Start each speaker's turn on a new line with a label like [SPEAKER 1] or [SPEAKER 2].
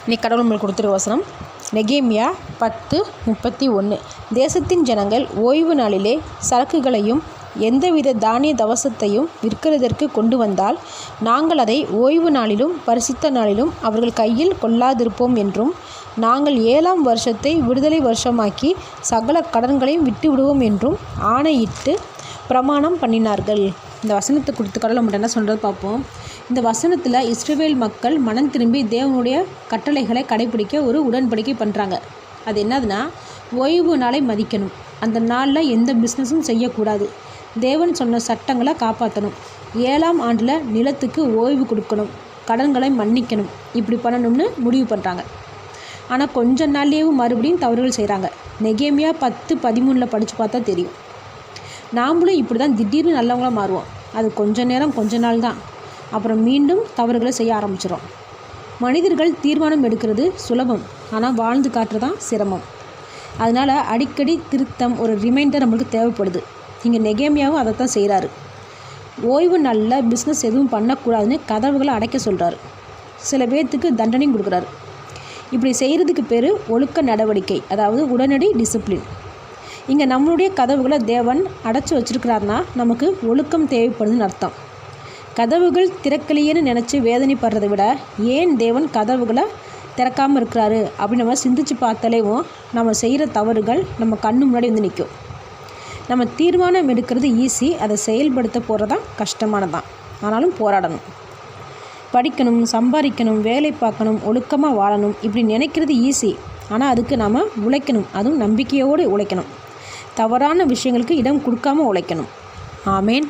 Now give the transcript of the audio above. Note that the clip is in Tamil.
[SPEAKER 1] இன்னைக்கு கடவுள் நம்மளுக்கு கொடுத்துருக்க வசனம் நெகேமியா 10:31. தேசத்தின் ஜனங்கள் ஓய்வு நாளிலே சரக்குகளையும் எந்தவித தானிய தவசத்தையும் விற்கிறதற்கு கொண்டு வந்தால் நாங்கள் அதை ஓய்வு நாளிலும் பரிசுத்த நாளிலும் அவர்கள் கையில் கொள்ளாதிருப்போம் என்றும், நாங்கள் 7ஆம் வருஷத்தை விடுதலை வருஷமாக்கி சகல கடன்களையும் விட்டு விடுவோம் என்றும் ஆணையிட்டு பிரமாணம் பண்ணினார்கள். இந்த வசனத்தை கொடுத்து கடவுள் நம்மகிட்ட என்ன சொல்கிறது பார்ப்போம். இந்த வசனத்தில் இஸ்ரவேல் மக்கள் மனம் திரும்பி தேவனுடைய கட்டளைகளை கடைபிடிக்க ஒரு உடன்படிக்கை பண்ணுறாங்க. அது என்னதுன்னா, ஓய்வு நாளை மதிக்கணும், அந்த நாளில் எந்த பிஸ்னஸும் செய்யக்கூடாது, தேவன் சொன்ன சட்டங்களை காப்பாற்றணும், 7ஆம் ஆண்டில் நிலத்துக்கு ஓய்வு கொடுக்கணும், கடன்களை மன்னிக்கணும், இப்படி பண்ணணும்னு முடிவு பண்ணுறாங்க. ஆனால் கொஞ்ச நாள்லேயும் மறுபடியும் தவறுகள் செய்கிறாங்க. நெகேமியா 10:13 படித்து பார்த்தா தெரியும். நாமளும் இப்படி தான் திடீர்னு நல்லவங்களாக மாறுவோம். அது கொஞ்ச நேரம் கொஞ்ச நாள் தான், அப்புறம் மீண்டும் தவறுகளை செய்ய ஆரம்பிச்சிடும். மனிதர்கள் தீர்மானம் எடுக்கிறது சுலபம், ஆனால் வாழ்ந்து காட்டுறது தான் சிரமம். அதனால் அடிக்கடி திருத்தம், ஒரு ரிமைண்டர் நம்மளுக்கு தேவைப்படுது. இங்கே நெகேமியாவும் அதை தான் செய்கிறாரு. ஓய்வு நாளில் பிஸ்னஸ் எதுவும் பண்ணக்கூடாதுன்னு கதவுகளை அடைக்க சொல்கிறாரு. சில பேர்த்துக்கு தண்டனையும் கொடுக்குறாரு. இப்படி செய்கிறதுக்கு பேர் ஒழுக்க நடவடிக்கை, அதாவது உடனடி டிசிப்ளின். இங்கே நம்மளுடைய கதவுகளை தேவன் அடைச்சி வச்சுருக்கிறாருன்னா நமக்கு ஒழுக்கம் தேவைப்படுதுன்னு அர்த்தம். கதவுகள் திறக்கலையேன்னு நினச்சி வேதனைப்படுறதை விட, ஏன் தேவன் கதவுகளை திறக்காமல் இருக்கிறாரு அப்படின்னு நம்ம சிந்திச்சு பார்த்தாலேவும் நம்ம செய்கிற தவறுகள் நம்ம கண்ணு முன்னாடி வந்து நிற்கும். நம்ம தீர்மானம் எடுக்கிறது ஈஸி, அதை செயல்படுத்த போகிறதான் கஷ்டமானதான். ஆனாலும் போராடணும். படிக்கணும், சம்பாதிக்கணும், வேலை பார்க்கணும், ஒழுக்கமாக வாழணும், இப்படி நினைக்கிறது ஈஸி. ஆனால் அதுக்கு நாம் உழைக்கணும், அதுவும் நம்பிக்கையோடு உழைக்கணும். தவறான விஷயங்களுக்கு இடம் கொடுக்காமல் உழைக்கணும். ஆமேன்.